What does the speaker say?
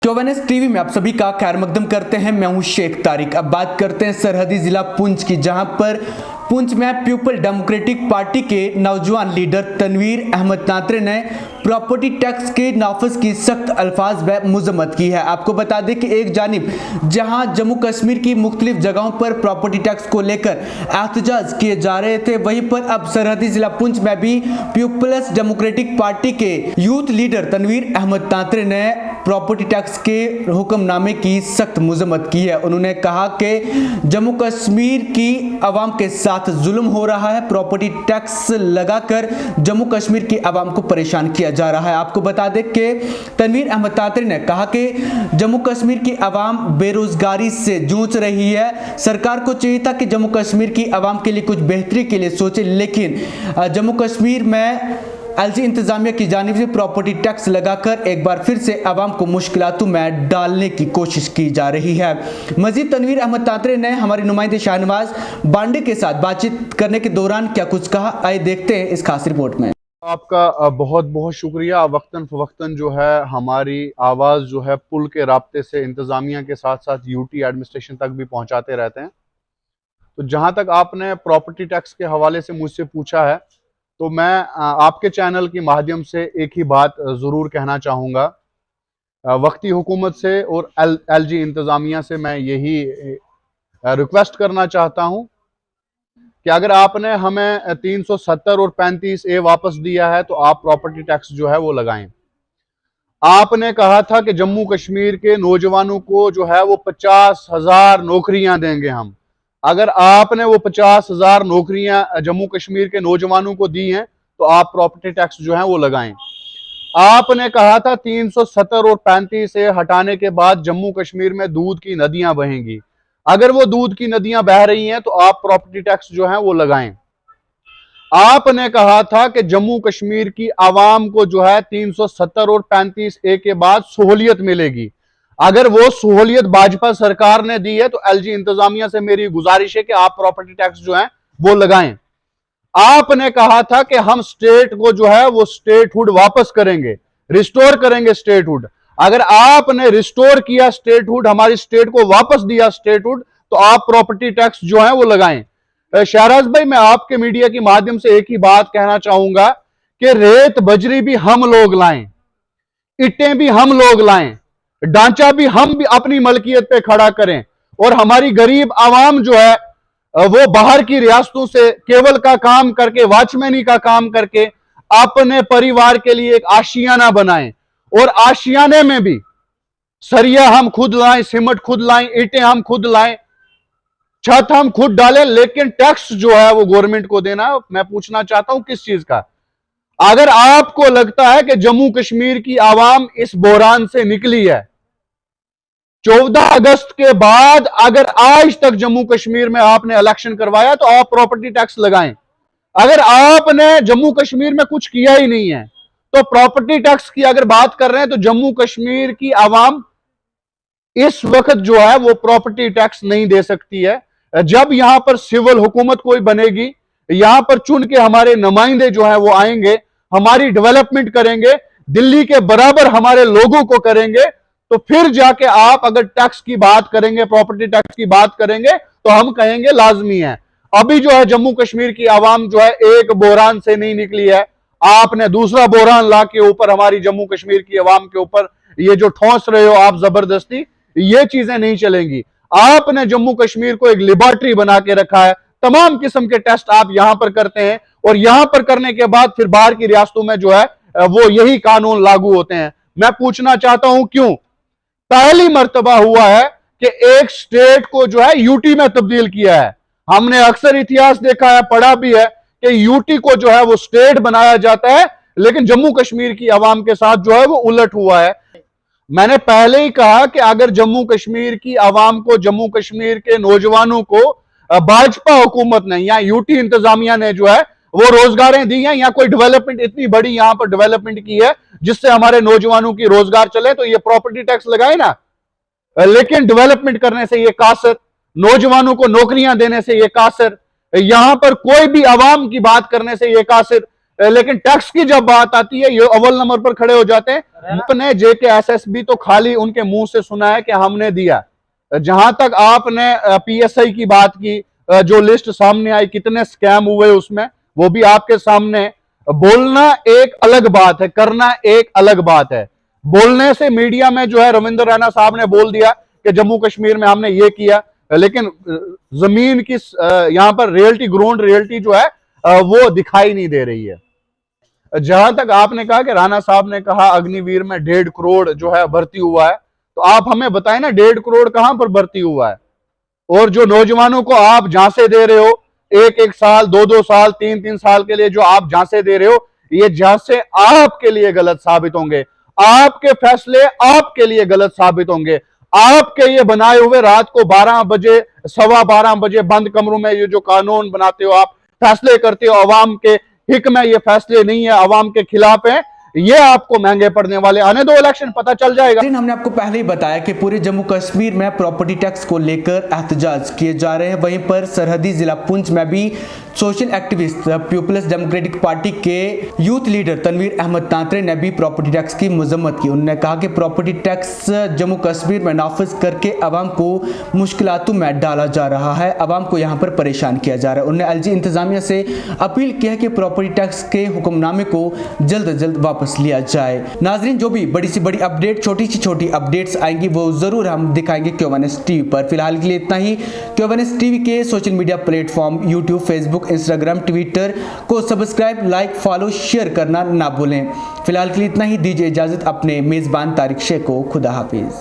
चौबन टीवी में आप सभी का खैर मकदम करते हैं। मैं हूं शेख तारिक। अब बात करते हैं सरहदी जिला पुंछ की, जहां पर पुंछ में पीपल डेमोक्रेटिक पार्टी के नौजवान लीडर तनवीर अहमद नात्रे ने प्रॉपर्टी टैक्स के नाफज की सख्त अल्फाज में मजम्मत की है। आपको बता दें कि एक जानिब जहां जम्मू कश्मीर की मुख्तलिफ जगहों पर प्रॉपर्टी टैक्स को लेकर एहतजाज किए जा रहे थे, वहीं पर अब सरहदी जिला पुंछ में भी पीपल्स डेमोक्रेटिक पार्टी के यूथ लीडर तनवीर अहमद नात्रे ने प्रॉपर्टी टैक्स के हुक्मनामे की सख्त मजम्मत की है। उन्होंने कहा कि जम्मू कश्मीर की आवाम के साथ जुल्म हो रहा है, प्रॉपर्टी टैक्स लगाकर जम्मू कश्मीर की आवाम को परेशान किया जा रहा है। आपको बता दें कि तनवीर अहमद नात्रे ने कहा कि जम्मू कश्मीर की आवाम बेरोजगारी से जूझ रही है। सरकार को चाहिए था कि जम्मू कश्मीर की आवाम के लिए कुछ बेहतरी के लिए सोचे, लेकिन जम्मू कश्मीर में एलजी इंतजामिया की जानिब से प्रॉपर्टी टैक्स लगाकर एक बार फिर से आवाम को मुश्किलातों में डालने की कोशिश की जा रही है। मजीद तनवीर अहमद नात्रे ने हमारी नुमाइंदे शाहनवाज बांडे के साथ बातचीत करने के दौरान क्या कुछ कहा, आइए देखते हैं इस खास रिपोर्ट में। आपका बहुत बहुत शुक्रिया। वक्तन फवक्तन जो है हमारी आवाज़ जो है पुल के राब्ते से इंतज़ामिया के साथ साथ यूटी एडमिनिस्ट्रेशन तक भी पहुंचाते रहते हैं। तो जहां तक आपने प्रॉपर्टी टैक्स के हवाले से मुझसे पूछा है, तो मैं आपके चैनल के माध्यम से एक ही बात ज़रूर कहना चाहूँगा। वक्ती हुकूमत से और एलजी इंतज़ामिया से मैं यही रिक्वेस्ट करना चाहता हूँ कि अगर आपने हमें 370 और 35A वापस दिया है तो आप प्रॉपर्टी टैक्स जो है वो लगाएं। आपने कहा था कि जम्मू कश्मीर के नौजवानों को जो है वो 50,000 नौकरियां देंगे हम। अगर आपने वो 50,000 नौकरियां जम्मू कश्मीर के नौजवानों को दी हैं तो आप प्रॉपर्टी टैक्स जो है वो लगाएं। आपने कहा था 370 और 35A हटाने के बाद जम्मू कश्मीर में दूध की नदियां बहेंगी। अगर वो दूध की नदियां बह रही हैं तो आप प्रॉपर्टी टैक्स जो है वो लगाएं। आपने कहा था कि जम्मू कश्मीर की आवाम को जो है 370 और 35A के बाद सहूलियत मिलेगी। अगर वो सहूलियत भाजपा सरकार ने दी है तो एलजी इंतजामिया से मेरी गुजारिश है कि आप प्रॉपर्टी टैक्स जो है वो लगाएं। आपने कहा था कि हम स्टेट को जो है वो स्टेटहुड वापस करेंगे, रिस्टोर करेंगे स्टेटहुड। अगर आपने रिस्टोर किया स्टेटहुड, हमारी स्टेट को वापस दिया स्टेटहुड, तो आप प्रॉपर्टी टैक्स जो है वो लगाएं। शहराज भाई, मैं आपके मीडिया के माध्यम से एक ही बात कहना चाहूंगा कि रेत बजरी भी हम लोग लाएं, इट्टें भी हम लोग लाएं, ढांचा भी हम भी अपनी मलकियत पे खड़ा करें, और हमारी गरीब आवाम जो है वो बाहर की रियासतों से केबल का काम करके, वॉचमैनी का काम करके अपने परिवार के लिए एक आशियाना बनाएं, और आशियाने में भी सरिया हम खुद लाएं, सीमेंट खुद लाएं, ईंटें हम खुद लाएं, छत हम खुद डालें, लेकिन टैक्स जो है वो गवर्नमेंट को देना। मैं पूछना चाहता हूं किस चीज का? अगर आपको लगता है कि जम्मू कश्मीर की आवाम इस बहरान से निकली है, 14 अगस्त के बाद अगर आज तक जम्मू कश्मीर में आपने इलेक्शन करवाया तो आप प्रॉपर्टी टैक्स लगाएं। अगर आपने जम्मू कश्मीर में कुछ किया ही नहीं है तो प्रॉपर्टी टैक्स की अगर बात कर रहे हैं तो जम्मू कश्मीर की आवाम इस वक्त जो है वो प्रॉपर्टी टैक्स नहीं दे सकती है। जब यहां पर सिविल हुकूमत कोई बनेगी, यहां पर चुन के हमारे नुमाइंदे जो है वो आएंगे, हमारी डेवलपमेंट करेंगे, दिल्ली के बराबर हमारे लोगों को करेंगे, तो फिर जाके आप अगर टैक्स की बात करेंगे, प्रॉपर्टी टैक्स की बात करेंगे, तो हम कहेंगे लाजमी है। अभी जो है जम्मू कश्मीर की आवाम जो है एक बहरान से नहीं निकली है। आपने दूसरा बहरान ला के ऊपर हमारी जम्मू कश्मीर की आवाम के ऊपर ये जो ठोंस रहे हो आप जबरदस्ती, ये चीजें नहीं चलेंगी। आपने जम्मू कश्मीर को एक लिबर्टी बना के रखा है। तमाम किस्म के टेस्ट आप यहां पर करते हैं, और यहां पर करने के बाद फिर बाहर की रियासतों में जो है वो यही कानून लागू होते हैं। मैं पूछना चाहता हूं क्यों? पहली मर्तबा हुआ है कि एक स्टेट को जो है यूटी में तब्दील किया है। हमने अक्सर इतिहास देखा है, पढ़ा भी है कि यूटी को जो है वो स्टेट बनाया जाता है, लेकिन जम्मू कश्मीर की आवाम के साथ जो है वो उलट हुआ है। मैंने पहले ही कहा कि अगर जम्मू कश्मीर की आवाम को, जम्मू कश्मीर के नौजवानों को भाजपा हुकूमत ने या यूटी इंतजामिया ने जो है वो रोजगारें दी हैं, या कोई डेवलपमेंट इतनी बड़ी यहां पर डेवलपमेंट की है जिससे हमारे नौजवानों की रोजगार चले, तो ये प्रॉपर्टी टैक्स लगाए ना। लेकिन डेवलपमेंट करने से ये कासर, नौजवानों को नौकरियां देने से ये कासर, यहां पर कोई भी आवाम की बात करने से ये कासर। लेकिन टैक्स की जब बात आती है ये अव्वल नंबर पर खड़े हो जाते हैं। आपने JKSSB तो खाली उनके मुंह से सुना है कि हमने दिया। जहां तक आपने PSI की बात की, जो लिस्ट सामने आई कितने स्कैम हुए उसमें, वो भी आपके सामने। बोलना एक अलग बात है, करना एक अलग बात है। बोलने से मीडिया में जो है रविंद्र रैना साहब ने बोल दिया कि जम्मू कश्मीर में हमने ये किया, लेकिन जमीन की यहां पर रियलिटी, ग्राउंड रियलिटी जो है वो दिखाई नहीं दे रही है। जहां तक आपने कहा कि राणा साहब ने कहा अग्निवीर में 1.5 करोड़ जो है भर्ती हुआ है, तो आप हमें बताएं ना 1.5 करोड़ कहां पर भर्ती हुआ है? और जो नौजवानों को आप झांसे दे रहे हो, 1-1 साल, 2-2 साल, 3-3 साल के लिए जो आप झांसे दे रहे हो, ये झांसे आपके लिए गलत साबित होंगे। आपके फैसले आपके लिए गलत साबित होंगे। आपके ये बनाए हुए रात को 12 बजे, 12:15 बजे बंद कमरों में ये जो कानून बनाते हो, आप फैसले करते हो, अवाम के हिक में ये फैसले नहीं है, अवाम के खिलाफ है, ये आपको महंगे पड़ने वाले। आने दो इलेक्शन, पता चल जाएगा। हमने आपको पहले ही बताया कि पूरे जम्मू कश्मीर में प्रॉपर्टी टैक्स को लेकर एहतजाज किए जा रहे हैं। वहीं पर सरहदी जिला पुंछ में भी सोशल एक्टिविस्ट पीपल्स डेमोक्रेटिक पार्टी के यूथ लीडर तनवीर अहमद तांत्रे ने भी प्रॉपर्टी टैक्स की मजम्मत की। उन्होंने कहा कि प्रॉपर्टी टैक्स जम्मू कश्मीर में नाफिज करके अवाम को मुश्किलातों में डाला जा रहा है, अवाम को यहाँ पर परेशान किया जा रहा है। उन्होंने LG इंतजामिया से अपील किया कि प्रॉपर्टी टैक्स के हुक्मनामे को जल्द अज जल्द वापस लिया जाए। नाजरीन, जो भी बड़ी सी बड़ी अपडेट, छोटी सी छोटी अपडेट्स आएंगी वो जरूर हम दिखाएंगे Q1S TV पर। फिलहाल के लिए इतना ही। Q1S TV के social media platform YouTube, Facebook, Instagram, Twitter को सब्सक्राइब, लाइक, फॉलो, शेयर करना ना भूलें। फिलहाल के लिए इतना ही। दीजिए इजाजत अपने मेजबान तारिक शेख को। खुदा हाफिज।